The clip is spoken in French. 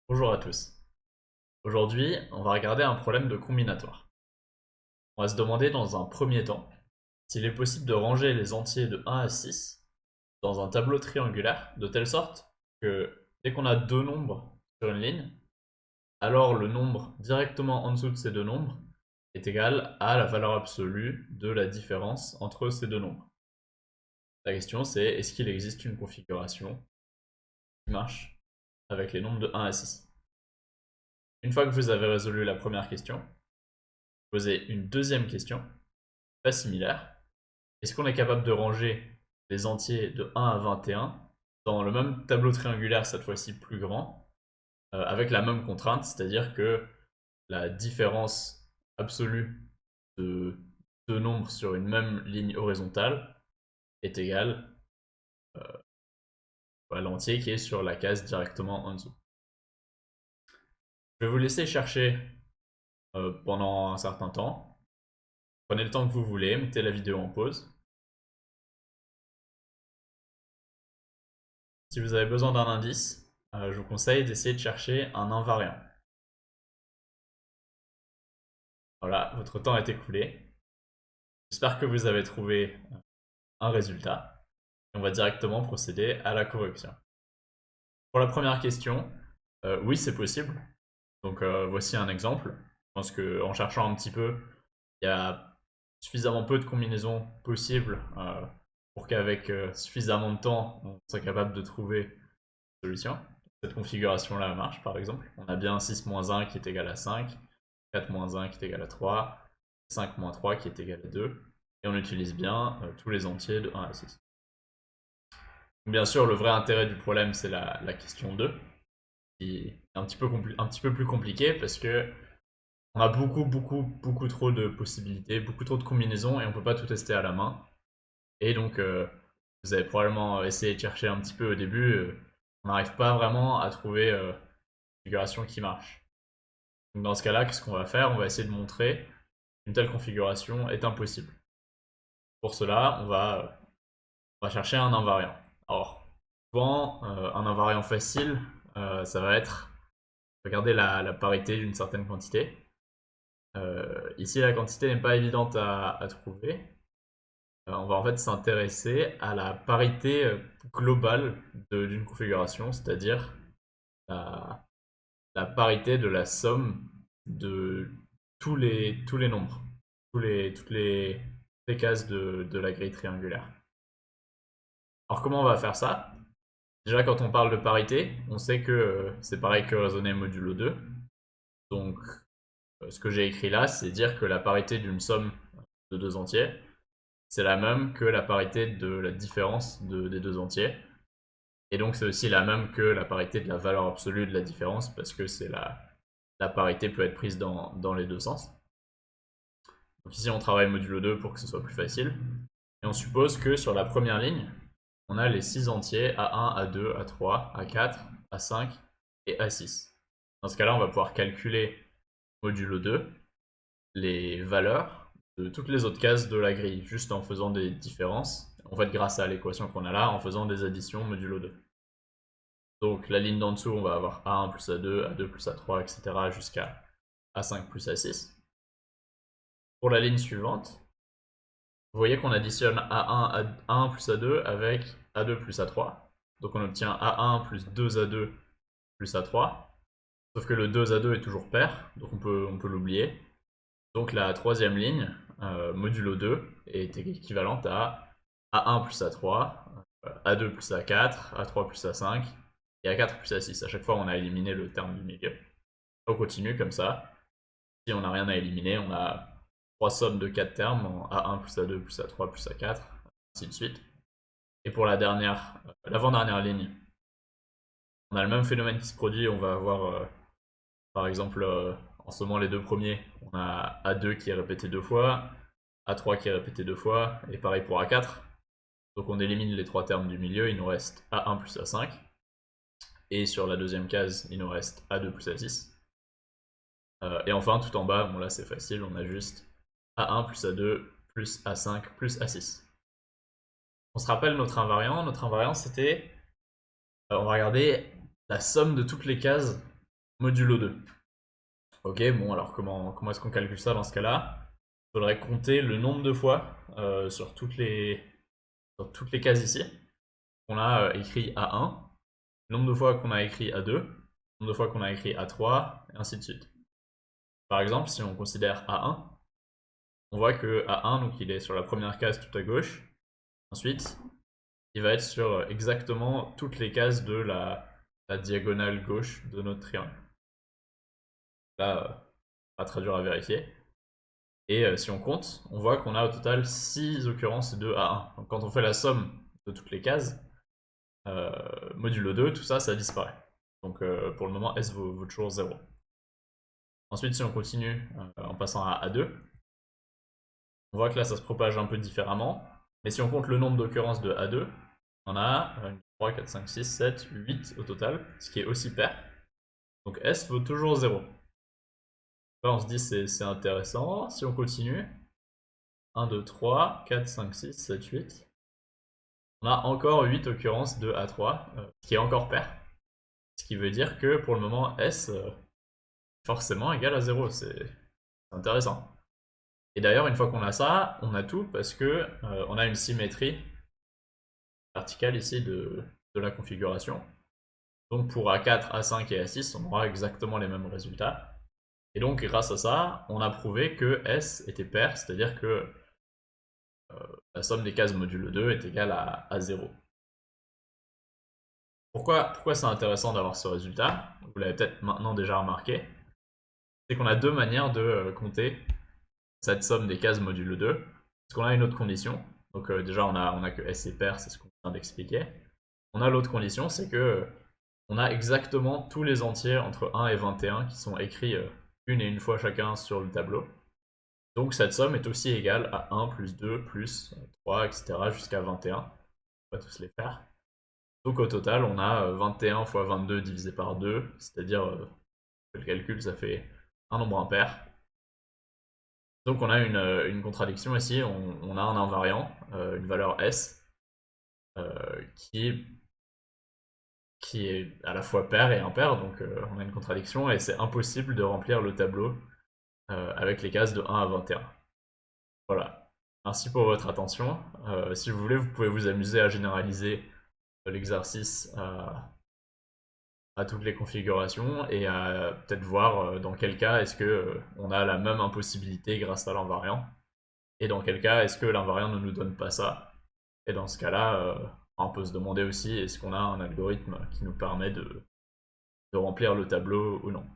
Bonjour à tous. Aujourd'hui, on va regarder un problème de combinatoire. On va se demander dans un premier temps s'il est possible de ranger les entiers de 1 à 6 dans un tableau triangulaire de telle sorte que dès qu'on a deux nombres sur une ligne, alors le nombre directement en dessous de ces deux nombres est égal à la valeur absolue de la différence entre ces deux nombres. La question c'est est-ce qu'il existe une configuration qui marche avec les nombres de 1 à 6? Une fois que vous avez résolu la première question, posez une deuxième question, pas similaire. Est-ce qu'on est capable de ranger les entiers de 1 à 21 dans le même tableau triangulaire, cette fois-ci plus grand, avec la même contrainte, c'est-à-dire que la différence absolue de deux nombres sur une même ligne horizontale est égale à l'entier qui est sur la case directement en dessous. Je vais vous laisser chercher pendant un certain temps. Prenez le temps que vous voulez, mettez la vidéo en pause. Si vous avez besoin d'un indice, je vous conseille d'essayer de chercher un invariant. Voilà, votre temps est écoulé. J'espère que vous avez trouvé un résultat. On va directement procéder à la correction. Pour la première question, oui, c'est possible. Donc voici un exemple. Je pense qu'en cherchant un petit peu, il y a suffisamment peu de combinaisons possibles pour qu'avec suffisamment de temps, on soit capable de trouver une solution. Cette configuration-là marche, par exemple. On a bien 6-1 qui est égal à 5, 4-1 qui est égal à 3, 5-3 qui est égal à 2. Et on utilise bien tous les entiers de 1 à 6. Bien sûr, le vrai intérêt du problème, c'est la question 2, qui est un petit peu plus compliquée parce que on a beaucoup trop de possibilités, beaucoup trop de combinaisons et on peut pas tout tester à la main. Et donc, vous avez probablement essayé de chercher un petit peu au début, on n'arrive pas vraiment à trouver une configuration qui marche. Donc dans ce cas-là, qu'est-ce qu'on va faire? On va essayer de montrer qu'une telle configuration est impossible. Pour cela, on va chercher un invariant. Alors, souvent, un invariant facile, ça va être regarder la parité d'une certaine quantité. Ici, la quantité n'est pas évidente à trouver. On va en fait s'intéresser à la parité globale d'une configuration, c'est-à-dire la, la parité de la somme de tous les nombres, toutes les cases de la grille triangulaire. Alors comment on va faire ça? Déjà, quand on parle de parité, on sait que c'est pareil que raisonner modulo 2. Donc, ce que j'ai écrit là, c'est dire que la parité d'une somme de deux entiers, c'est la même que la parité de la différence des deux entiers. Et donc, c'est aussi la même que la parité de la valeur absolue de la différence, parce que la parité peut être prise dans les deux sens. Donc ici, on travaille modulo 2 pour que ce soit plus facile. Et on suppose que sur la première ligne, on a les 6 entiers A1, A2, A3, A4, A5 et A6. Dans ce cas-là, on va pouvoir calculer modulo 2 les valeurs de toutes les autres cases de la grille, juste en faisant des différences. En fait, grâce à l'équation qu'on a là, en faisant des additions modulo 2. Donc la ligne d'en dessous, on va avoir A1 plus A2, A2 plus A3, etc. jusqu'à A5 plus A6. Pour la ligne suivante, vous voyez qu'on additionne A1, A1 plus A2 avec A2 plus A3. Donc on obtient A1 plus 2A2 plus A3. Sauf que le 2A2 est toujours pair, donc on peut l'oublier. Donc la troisième ligne, modulo 2, est équivalente à A1 plus A3, A2 plus A4, A3 plus A5 et A4 plus A6. À chaque fois, on a éliminé le terme du milieu. On continue comme ça. Si on n'a rien à éliminer, on a trois sommes de 4 termes en A1 plus A2 plus A3 plus A4, ainsi de suite. Et pour l'avant-dernière ligne, on a le même phénomène qui se produit. On va avoir, par exemple, en sommant les deux premiers, on a A2 qui est répété deux fois, A3 qui est répété deux fois, et pareil pour A4. Donc on élimine les trois termes du milieu, il nous reste A1 plus A5. Et sur la deuxième case, il nous reste A2 plus A6. Et enfin, tout en bas, bon là c'est facile, on a juste A1 plus A2 plus A5 plus A6. On se rappelle notre invariant. Notre invariant c'était, on va regarder la somme de toutes les cases modulo 2. Ok, bon, alors comment est-ce qu'on calcule ça dans ce cas-là? Il faudrait compter le nombre de fois sur toutes les cases ici qu'on a écrit A1, le nombre de fois qu'on a écrit A2, le nombre de fois qu'on a écrit A3, et ainsi de suite. Par exemple, si on considère A1, on voit que A1, donc il est sur la première case tout à gauche. Ensuite, il va être sur exactement toutes les cases de la diagonale gauche de notre triangle. Là, pas très dur à vérifier. Et si on compte, on voit qu'on a au total 6 occurrences de A1. Donc quand on fait la somme de toutes les cases, modulo 2, tout ça, ça disparaît. Donc pour le moment, S vaut toujours 0. Ensuite, si on continue en passant à A2, on voit que là, ça se propage un peu différemment. Mais si on compte le nombre d'occurrences de A2, on a 3, 4, 5, 6, 7, 8 au total, ce qui est aussi pair. Donc S vaut toujours 0. Là, on se dit c'est intéressant. Si on continue, 1, 2, 3, 4, 5, 6, 7, 8. On a encore 8 occurrences de A3, ce qui est encore pair. Ce qui veut dire que pour le moment, S forcément égal à 0. C'est intéressant. Et d'ailleurs, une fois qu'on a ça, on a tout parce que on a une symétrie verticale ici de la configuration. Donc pour A4, A5 et A6, on aura exactement les mêmes résultats. Et donc grâce à ça, on a prouvé que S était pair, c'est-à-dire que la somme des cases modulo 2 est égale à 0. Pourquoi c'est intéressant d'avoir ce résultat? Vous l'avez peut-être maintenant déjà remarqué. C'est qu'on a deux manières de compter cette somme des cases modulo 2. Parce qu'on a une autre condition. Donc déjà, on a que S est pair, c'est ce qu'on vient d'expliquer. On a l'autre condition, c'est que on a exactement tous les entiers entre 1 et 21 qui sont écrits une et une fois chacun sur le tableau. Donc cette somme est aussi égale à 1 plus 2 plus 3, etc. jusqu'à 21. On va tous les faire. Donc au total, on a 21 fois 22 divisé par 2, c'est-à-dire, le calcul, ça fait un nombre impair. Donc on a une contradiction ici, on a un invariant, une valeur S, qui est à la fois pair et impair, donc on a une contradiction et c'est impossible de remplir le tableau avec les cases de 1 à 21. Voilà. Merci pour votre attention. Si vous voulez, vous pouvez vous amuser à généraliser l'exercice à toutes les configurations et à peut-être voir dans quel cas est-ce que on a la même impossibilité grâce à l'invariant et dans quel cas est-ce que l'invariant ne nous donne pas ça. Et dans ce cas-là, on peut se demander aussi est-ce qu'on a un algorithme qui nous permet de remplir le tableau ou non.